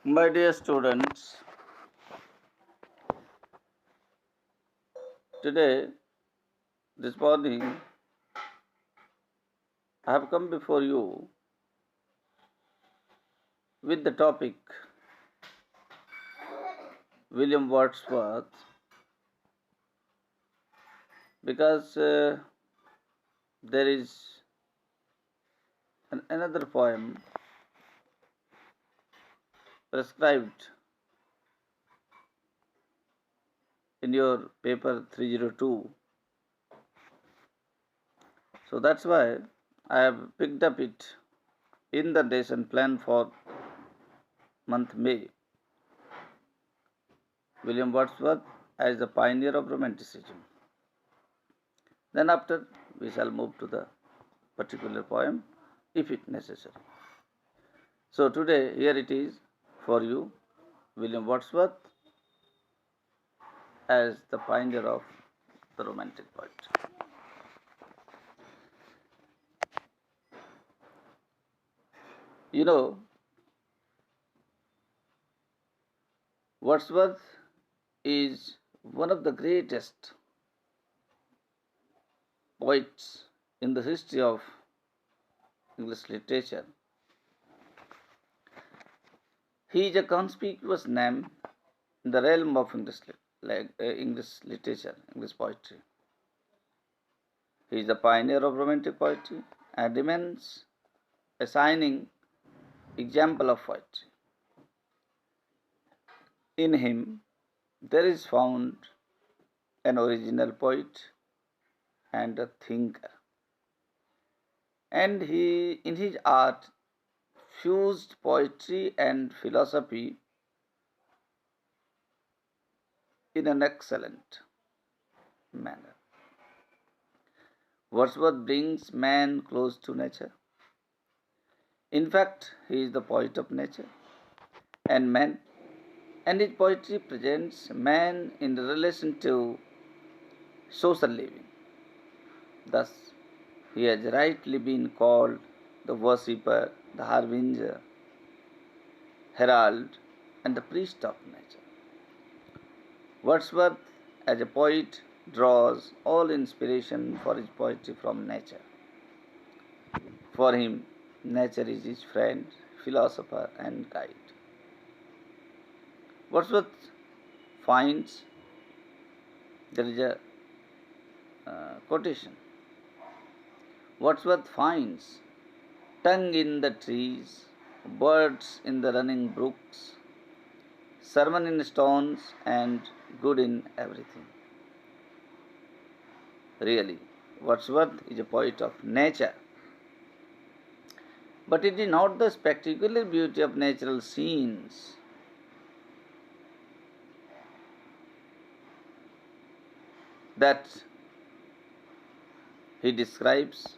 My dear students, today, this morning, I have come before you with the topic William Wordsworth because there is another poem prescribed in your paper 302. So that's why I have picked up it in the lesson plan for month May. William Wordsworth as the pioneer of Romanticism. Then after we shall move to the particular poem if it necessary. So today here it is for you, William Wordsworth as the pioneer of the Romantic poetry. You know, Wordsworth is one of the greatest poets in the history of English literature. He is a conspicuous name in the realm of English literature, English poetry. He is the pioneer of Romantic poetry and remains a shining example of poetry. In him, there is found an original poet and a thinker. And he, in his art, fused poetry and philosophy in an excellent manner. Wordsworth brings man close to nature. In fact, he is the poet of nature and man, and his poetry presents man in relation to social living. Thus, he has rightly been called the worshipper, the harbinger, herald, and the priest of nature. Wordsworth, as a poet, draws all inspiration for his poetry from nature. For him, nature is his friend, philosopher, and guide. Wordsworth finds there is a quotation. Wordsworth finds tongue in the trees, birds in the running brooks, sermon in stones, and good in everything. Really, Wordsworth is a poet of nature. But it is not the spectacular beauty of natural scenes that he describes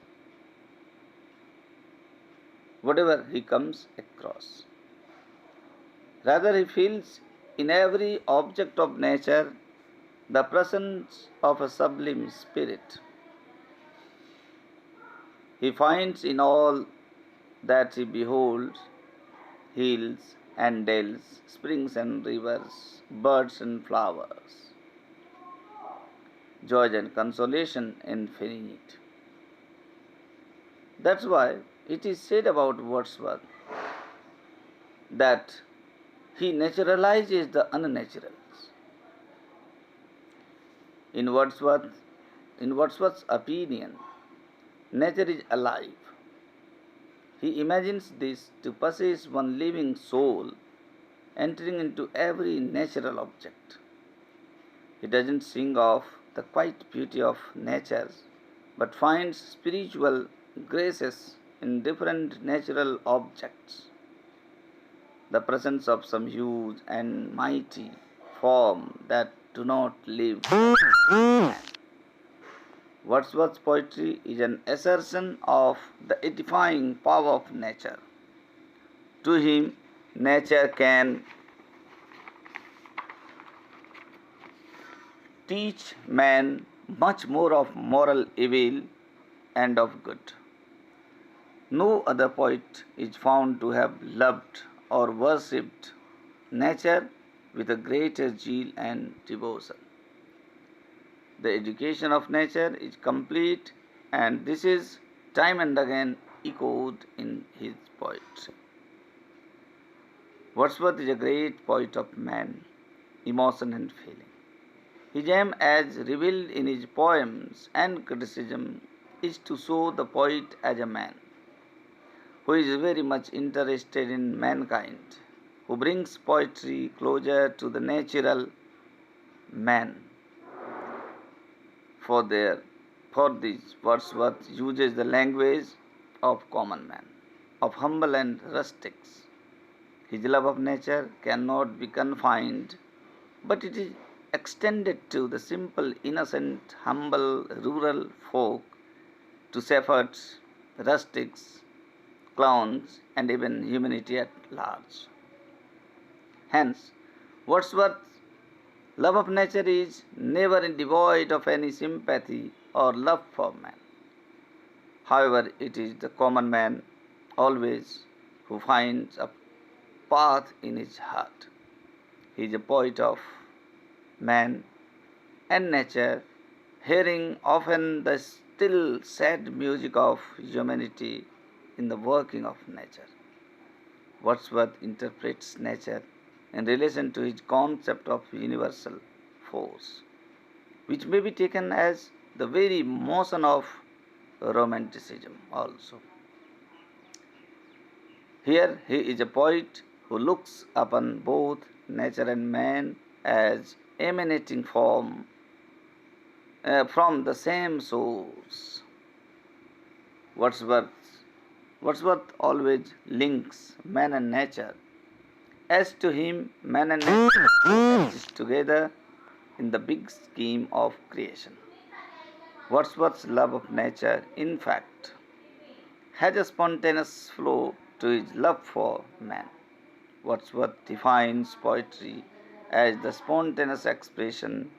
whatever he comes across. Rather, he feels in every object of nature the presence of a sublime spirit. He finds in all that he beholds hills and dales, springs and rivers, birds and flowers, joy and consolation infinite. That's why it is said about Wordsworth that he naturalizes the unnaturals. In Wordsworth's opinion, nature is alive. He imagines this to possess one living soul, entering into every natural object. He doesn't sing of the quiet beauty of nature, but finds spiritual graces in different natural objects. The presence of some huge and mighty form that do not live. Wordsworth's poetry is an assertion of the edifying power of nature. To him, nature can teach man much more of moral evil and of good. No other poet is found to have loved or worshipped nature with a greater zeal and devotion. The education of nature is complete, and this is time and again echoed in his poetry. Wordsworth is a great poet of man, emotion, and feeling. His aim, as revealed in his poems and criticism, is to show the poet as a man who is very much interested in mankind, who brings poetry closer to the natural man. For their for this, Wordsworth uses the language of common man, of humble and rustics. His love of nature cannot be confined, but it is extended to the simple, innocent, humble, rural folk, to shepherds, rustics, clowns, and even humanity at large. Hence, Wordsworth's love of nature is never devoid of any sympathy or love for man. However, it is the common man always who finds a path in his heart. He is a poet of man and nature, hearing often the still sad music of humanity in the working of nature. Wordsworth interprets nature in relation to his concept of universal force, which may be taken as the very motion of romanticism also. Here he is a poet who looks upon both nature and man as emanating from the same source. Wordsworth, Wordsworth always links man and nature. As to him, man and nature exist together in the big scheme of creation. Wordsworth's love of nature, in fact, has a spontaneous flow to his love for man. Wordsworth defines poetry as the spontaneous expression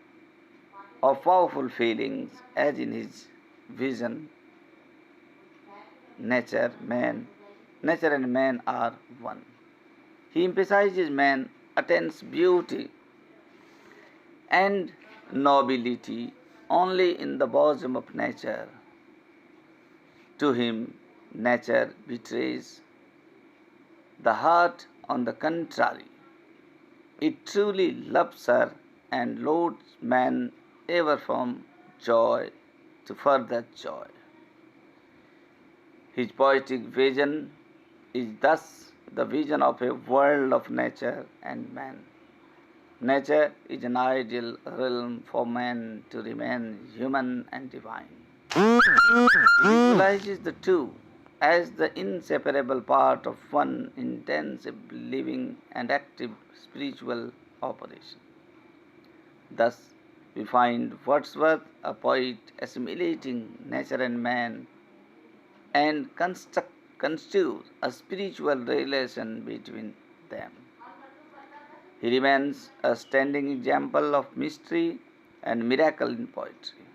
of powerful feelings, as in his vision, nature and man are one. He emphasizes man attains beauty and nobility only in the bosom of nature. To him, nature betrays the heart. On the contrary, it truly loves her and loads man ever from joy to further joy. His poetic vision is thus the vision of a world of nature and man. Nature is an ideal realm for man to remain human and divine. He visualizes the two as the inseparable part of one intensive, living, and active spiritual operation. Thus, we find Wordsworth, a poet, assimilating nature and man and construes a spiritual relation between them. He remains a standing example of mystery and miracle in poetry.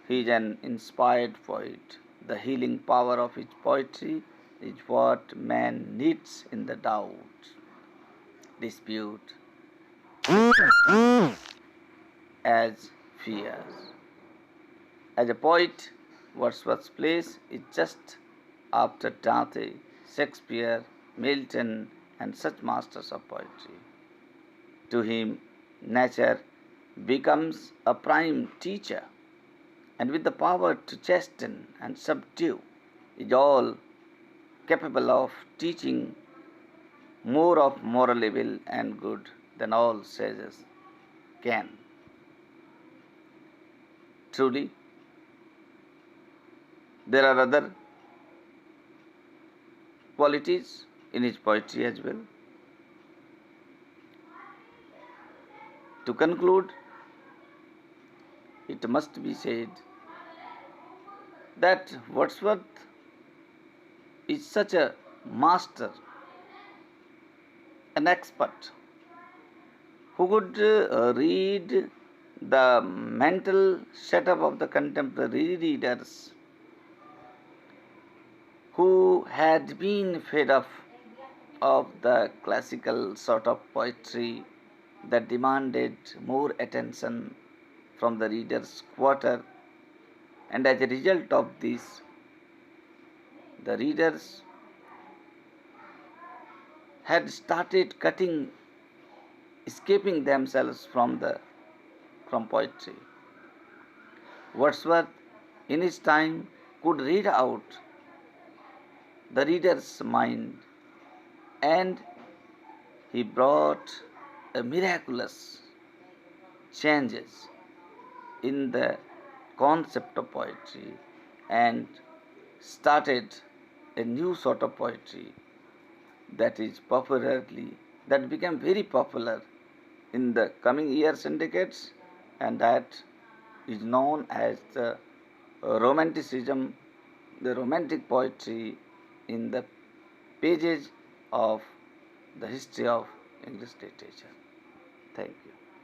He is an inspired poet. The healing power of his poetry is what man needs in the doubt, dispute, as fears. As a poet, Wordsworth's place is just after Dante, Shakespeare, Milton, and such masters of poetry. To him, nature becomes a prime teacher, and with the power to chasten and subdue, is all capable of teaching more of moral evil and good than all sages can. Truly, there are other qualities in his poetry as well. To conclude, it must be said that Wordsworth is such a master, an expert, who could read the mental setup of the contemporary readers who had been fed up of the classical sort of poetry that demanded more attention from the reader's quarter, and as a result of this, the readers had started escaping themselves from poetry. Wordsworth, in his time, could read out the reader's mind, and he brought a miraculous changes in the concept of poetry and started a new sort of poetry that is that became very popular in the coming years and decades, and that is known as the romanticism, the romantic poetry in the pages of the history of English literature. Thank you.